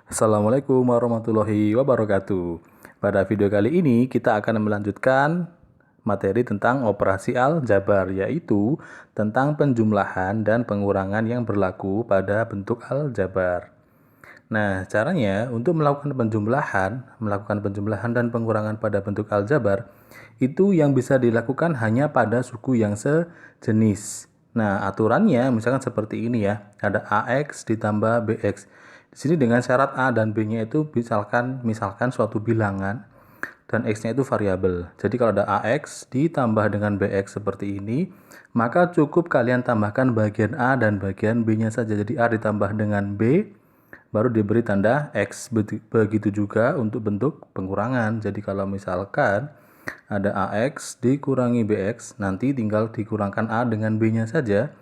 Assalamualaikum warahmatullahi wabarakatuh. Pada video kali ini kita akan melanjutkan materi tentang operasi aljabar, yaitu tentang penjumlahan dan pengurangan yang berlaku pada bentuk aljabar. Nah, caranya untuk melakukan penjumlahan dan pengurangan pada bentuk aljabar, itu yang bisa dilakukan hanya pada suku yang sejenis. Nah, aturannya misalkan seperti ini ya, ada AX ditambah BX. Di sini dengan syarat A dan B-nya itu misalkan suatu bilangan dan X-nya itu variabel. Jadi kalau ada AX ditambah dengan BX seperti ini, maka cukup kalian tambahkan bagian A dan bagian B-nya saja. Jadi A ditambah dengan B, baru diberi tanda X. Begitu juga untuk bentuk pengurangan. Jadi kalau misalkan ada AX dikurangi BX, nanti tinggal dikurangkan A dengan B-nya saja,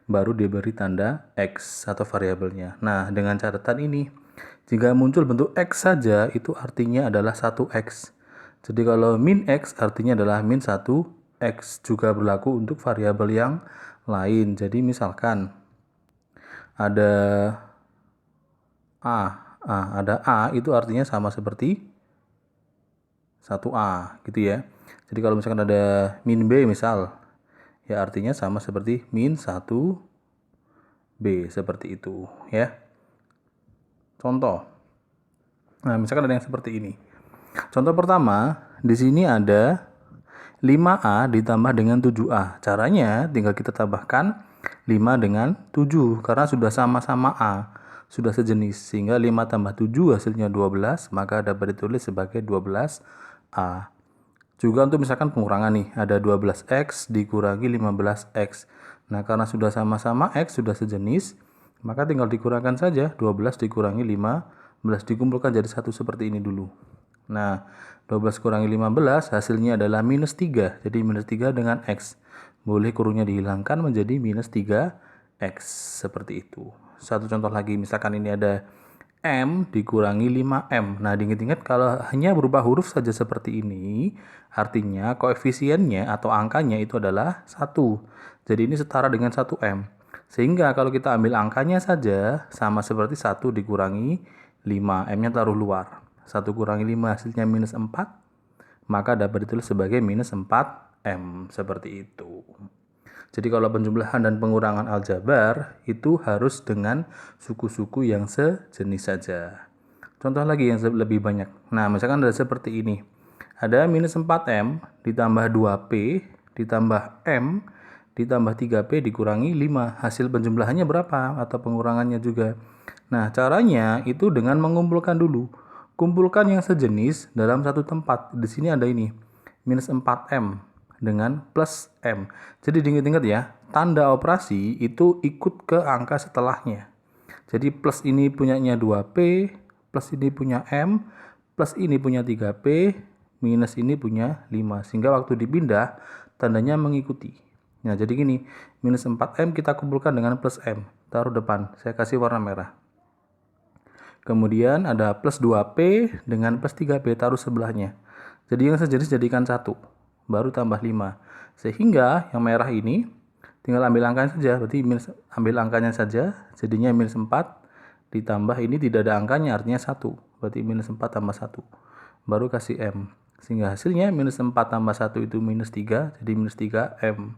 baru diberi tanda X atau variabelnya. Nah, dengan catatan ini, jika muncul bentuk X saja, itu artinya adalah 1X. Jadi kalau min X artinya adalah min 1X. Juga berlaku untuk variabel yang lain. Jadi misalkan ada ada A itu artinya sama seperti 1A gitu ya. Jadi kalau misalkan ada min B misal, ya artinya sama seperti min 1B seperti itu ya. Contoh. Nah, misalkan ada yang seperti ini. Contoh pertama, di sini ada 5A ditambah dengan 7A. Caranya tinggal kita tambahkan 5 dengan 7 karena sudah sama-sama A, sudah sejenis. Sehingga 5 tambah 7 hasilnya 12, maka dapat ditulis sebagai 12A. Juga untuk misalkan pengurangan nih, ada 12X dikurangi 15X. Nah, karena sudah sama-sama X, sudah sejenis, maka tinggal dikurangkan saja. 12 dikurangi 15 dikumpulkan jadi satu seperti ini dulu. Nah, 12 kurangi 15 hasilnya adalah minus 3. Jadi minus 3 dengan X. Boleh kurungnya dihilangkan menjadi minus 3X. Seperti itu. Satu contoh lagi, misalkan ini ada M dikurangi 5M. Nah, diingat-ingat kalau hanya berupa huruf saja seperti ini, artinya koefisiennya atau angkanya itu adalah 1. Jadi ini setara dengan 1M. Sehingga kalau kita ambil angkanya saja, sama seperti 1 dikurangi 5. M-nya taruh luar. 1 kurangi 5 hasilnya minus 4. Maka dapat ditulis sebagai minus 4M. Seperti itu. Jadi kalau penjumlahan dan pengurangan aljabar itu harus dengan suku-suku yang sejenis saja. Contoh lagi yang lebih banyak. Nah, misalkan ada seperti ini. Ada minus 4M ditambah 2P ditambah M ditambah 3P dikurangi 5. Hasil penjumlahannya berapa? Atau pengurangannya juga. Nah, caranya itu dengan mengumpulkan dulu. Kumpulkan yang sejenis dalam satu tempat. Di sini ada ini. Minus 4M dengan plus M. Jadi diingat-ingat ya, tanda operasi itu ikut ke angka setelahnya. Jadi plus ini punyanya 2P, plus ini punya M, plus ini punya 3P, minus ini punya 5. Sehingga waktu dipindah, tandanya mengikuti. Nah, jadi gini, minus 4M kita kumpulkan dengan plus M. Taruh depan, saya kasih warna merah. Kemudian ada plus 2P dengan plus 3P, taruh sebelahnya. Jadi yang sejenis jadikan 1. Baru tambah 5. Sehingga yang merah ini tinggal ambil angkanya saja. Berarti ambil angkanya saja. Jadinya minus 4 ditambah ini tidak ada angkanya artinya 1. Berarti minus 4 tambah 1. Baru kasih M. Sehingga hasilnya minus 4 tambah 1 itu minus 3. Jadi minus 3M.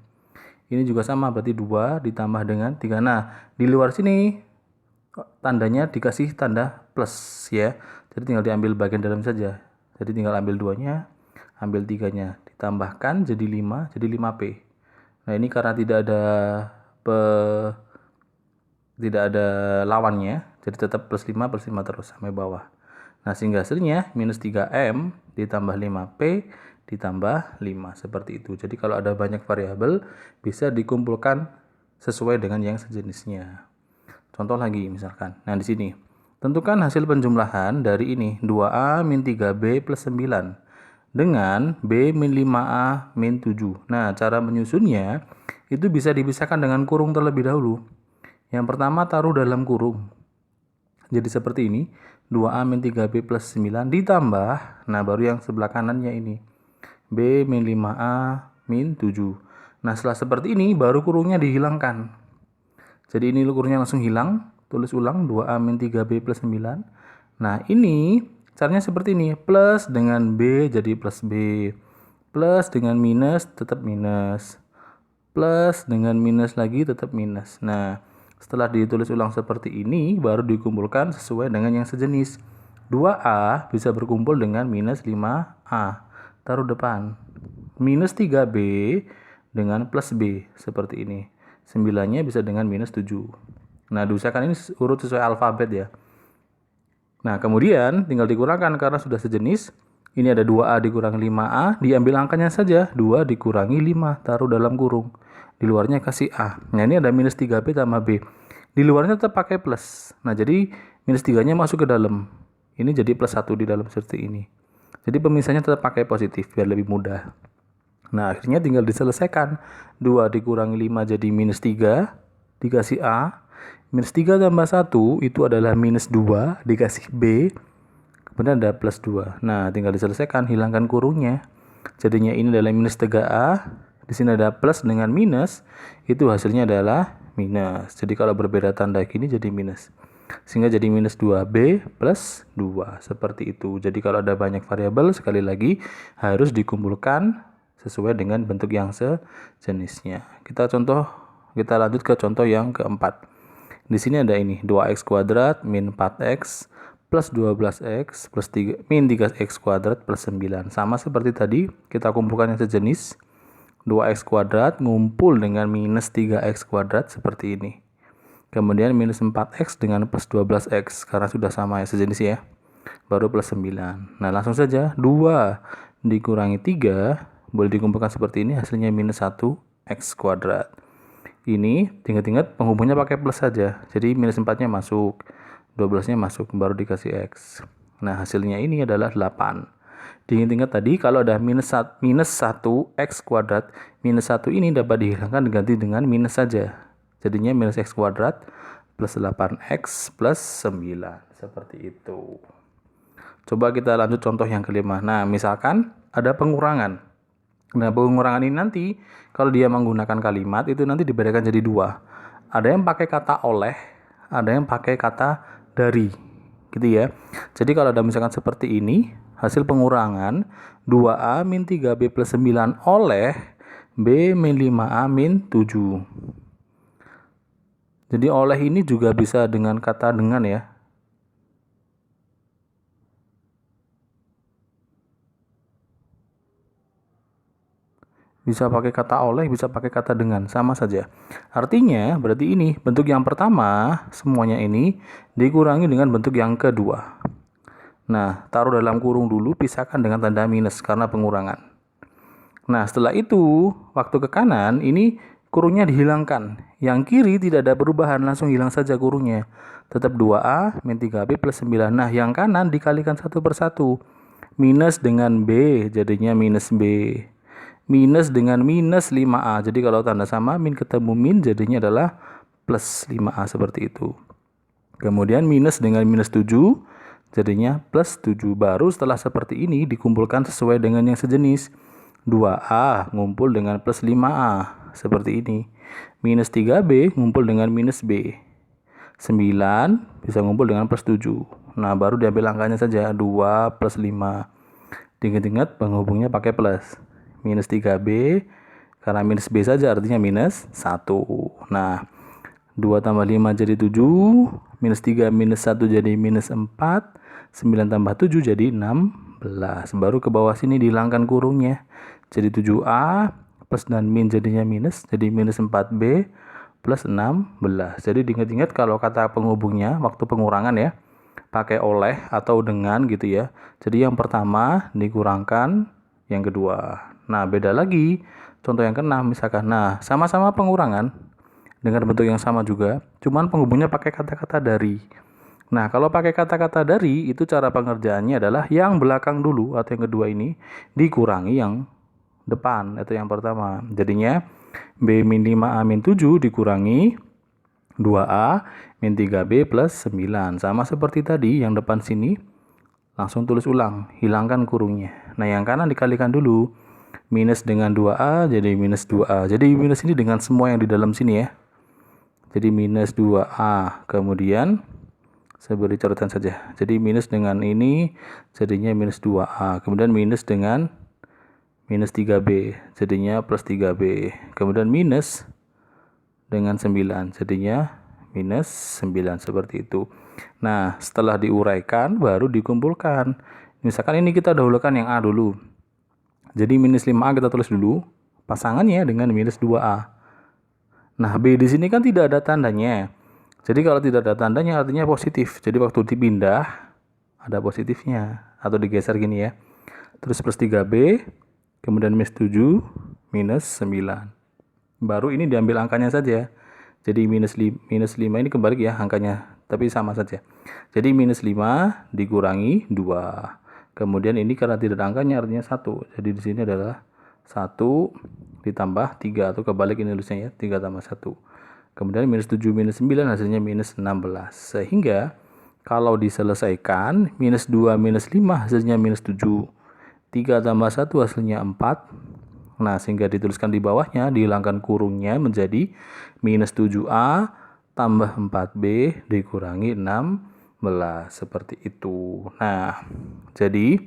Ini juga sama. Berarti 2 ditambah dengan 3. Nah, di luar sini tandanya dikasih tanda plus ya. Jadi tinggal diambil bagian dalam saja. Jadi tinggal ambil 2-nya, ambil 3-nya, ditambahkan jadi 5, jadi 5P. Nah, ini karena tidak ada lawannya, jadi tetap plus 5 terus sampai bawah. Nah, sehingga hasilnya minus 3M ditambah 5P ditambah 5 seperti itu. Jadi kalau ada banyak variabel bisa dikumpulkan sesuai dengan yang sejenisnya. Contoh lagi misalkan. Nah, di sini tentukan hasil penjumlahan dari ini 2A min 3B plus 9 dengan B min 5A min 7. Nah, cara menyusunnya itu bisa dipisahkan dengan kurung terlebih dahulu. Yang pertama taruh dalam kurung. Jadi seperti ini, 2A min 3B plus 9 ditambah, nah baru yang sebelah kanannya ini, B min 5A min 7. Nah, setelah seperti ini baru kurungnya dihilangkan. Jadi ini kurungnya langsung hilang. Tulis ulang 2A min 3B plus 9. Nah, ini caranya seperti ini. Plus dengan B jadi plus B. Plus dengan minus tetap minus. Plus dengan minus lagi tetap minus. Nah, setelah ditulis ulang seperti ini, baru dikumpulkan sesuai dengan yang sejenis. 2A bisa berkumpul dengan minus 5A. Taruh depan. Minus 3B dengan plus B. Seperti ini. 9-nya bisa dengan minus 7. Nah, diusahakan ini urut sesuai alfabet ya. Nah, kemudian tinggal dikurangkan karena sudah sejenis. Ini ada 2A dikurangi 5A, diambil angkanya saja. 2 dikurangi 5, taruh dalam kurung. Di luarnya kasih A. Nah, ini ada minus 3B tambah B. Di luarnya tetap pakai plus. Nah, jadi minus 3-nya masuk ke dalam. Ini jadi plus 1 di dalam seperti ini. Jadi pemisahnya tetap pakai positif, biar lebih mudah. Nah, akhirnya tinggal diselesaikan. 2 dikurangi 5 jadi minus 3, dikasih A. Minus 3 tambah 1 itu adalah minus 2, dikasih B. Kemudian ada plus 2. Nah, tinggal diselesaikan, hilangkan kurungnya. Jadinya ini adalah minus 3A. Di sini ada plus dengan minus. Itu hasilnya adalah minus. Jadi kalau berbeda tanda gini jadi minus. Sehingga jadi minus 2B plus 2. Seperti itu. Jadi kalau ada banyak variabel, sekali lagi harus dikumpulkan sesuai dengan bentuk yang sejenisnya. Kita lanjut ke contoh yang keempat. Di sini ada ini, 2x kuadrat min 4x plus 12x plus 3, min 3x kuadrat plus 9. Sama seperti tadi, kita kumpulkan yang sejenis. 2x kuadrat ngumpul dengan minus 3x kuadrat seperti ini. Kemudian minus 4x dengan plus 12x, karena sudah sama ya sejenis ya. Baru plus 9. Nah, langsung saja, 2 dikurangi 3, boleh dikumpulkan seperti ini, hasilnya minus 1x kuadrat. Ini ingat-ingat penghubungnya pakai plus saja. Jadi minus 4-nya masuk, 12-nya masuk, baru dikasih X. Nah, hasilnya ini adalah 8. Diingat-ingat tadi kalau ada minus 1x kuadrat, minus 1 ini dapat dihilangkan diganti dengan minus saja. Jadinya minus x kuadrat plus 8x plus 9. Seperti itu. Coba kita lanjut contoh yang kelima. Nah, misalkan ada pengurangan. Nah, pengurangan ini nanti kalau dia menggunakan kalimat itu nanti dibedakan jadi 2. Ada yang pakai kata oleh, ada yang pakai kata dari. Gitu ya. Jadi kalau ada misalkan seperti ini, hasil pengurangan 2A min 3B plus 9 oleh B min 5A min 7. Jadi oleh ini juga bisa dengan kata dengan ya. Bisa pakai kata oleh, bisa pakai kata dengan, sama saja. Artinya, berarti ini bentuk yang pertama, semuanya ini dikurangi dengan bentuk yang kedua. Nah, taruh dalam kurung dulu, pisahkan dengan tanda minus karena pengurangan. Nah, setelah itu, waktu ke kanan, ini kurungnya dihilangkan. Yang kiri tidak ada perubahan, langsung hilang saja kurungnya. Tetap 2A min 3B plus 9. Nah, yang kanan dikalikan satu persatu. Minus dengan B, jadinya minus B. Minus dengan minus 5A. Jadi kalau tanda sama, min ketemu min, jadinya adalah plus 5A seperti itu. Kemudian minus dengan minus 7, jadinya plus 7. Baru setelah seperti ini, dikumpulkan sesuai dengan yang sejenis. 2A ngumpul dengan plus 5A. Seperti ini. Minus 3B ngumpul dengan minus B. 9 bisa ngumpul dengan plus 7. Nah, baru diambil angkanya saja. 2 plus 5. Ingat-ingat penghubungnya pakai plus. Minus 3B, karena minus B saja artinya minus 1. Nah, 2 tambah 5 jadi 7, minus 3 minus 1 jadi minus 4, 9 tambah 7 jadi 16. Baru ke bawah sini dihilangkan kurungnya. Jadi 7A plus dan min jadinya minus, jadi minus 4B plus 16. Jadi diingat-ingat kalau kata penghubungnya waktu pengurangan ya, pakai oleh atau dengan gitu ya. Jadi yang pertama dikurangkan yang kedua. Nah, beda lagi. Contoh yang keenam misalkan. Nah, sama-sama pengurangan dengan bentuk yang sama juga, cuman penghubungnya pakai kata-kata dari. Nah, kalau pakai kata-kata dari, itu cara pengerjaannya adalah yang belakang dulu atau yang kedua ini dikurangi yang depan atau yang pertama. Jadinya B min 5A min 7 dikurangi 2A min 3B plus 9. Sama seperti tadi, yang depan sini langsung tulis ulang, hilangkan kurungnya. Nah, yang kanan dikalikan dulu. Minus dengan 2A jadi minus 2A. Jadi minus ini dengan semua yang di dalam sini ya. Jadi minus 2A. Kemudian Saya beri coretan saja. Jadi minus dengan ini jadinya minus 2A. Kemudian minus dengan minus 3B jadinya plus 3B. Kemudian minus dengan 9 jadinya minus 9 seperti itu. Nah, setelah diuraikan baru dikumpulkan. Misalkan ini kita dahulukan yang A dulu. Jadi minus 5A kita tulis dulu pasangannya dengan minus 2A. Nah, B di sini kan tidak ada tandanya. Jadi kalau tidak ada tandanya artinya positif. Jadi waktu dipindah ada positifnya atau digeser gini ya. Terus plus 3B, kemudian minus 7, minus 9. Baru ini diambil angkanya saja. Jadi minus 5 ini kebalik ya angkanya, tapi sama saja. Jadi minus 5 dikurangi 2. Kemudian ini karena tidak ada angkanya artinya 1. Jadi di sini adalah 1 ditambah 3 atau kebalik ini tulisnya ya, 3 tambah 1. Kemudian minus 7 minus 9 hasilnya minus 16. Sehingga kalau diselesaikan minus 2 minus 5 hasilnya minus 7. 3 tambah 1 hasilnya 4. Nah, sehingga dituliskan di bawahnya, dihilangkan kurungnya menjadi minus 7A tambah 4B dikurangi 16. Seperti itu. Nah, jadi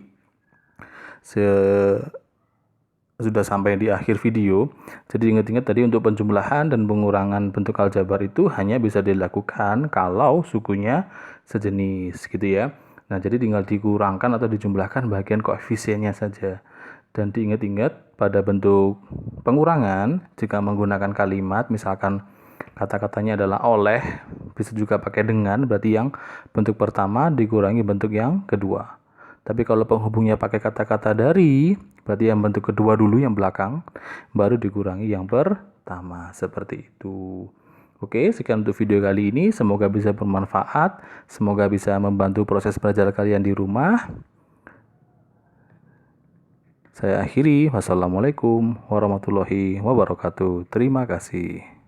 sudah sampai di akhir video. Jadi ingat-ingat tadi untuk penjumlahan dan pengurangan bentuk aljabar itu hanya bisa dilakukan kalau sukunya sejenis gitu ya. Nah, jadi tinggal dikurangkan atau dijumlahkan bagian koefisiennya saja. Dan diingat-ingat pada bentuk pengurangan jika menggunakan kalimat misalkan kata-katanya adalah oleh, bisa juga pakai dengan, berarti yang bentuk pertama dikurangi bentuk yang kedua. Tapi kalau penghubungnya pakai kata-kata dari, berarti yang bentuk kedua dulu yang belakang, baru dikurangi yang pertama. Seperti itu. Oke, sekian untuk video kali ini. Semoga bisa bermanfaat. Semoga bisa membantu proses belajar kalian di rumah. Saya akhiri. Wassalamualaikum warahmatullahi wabarakatuh. Terima kasih.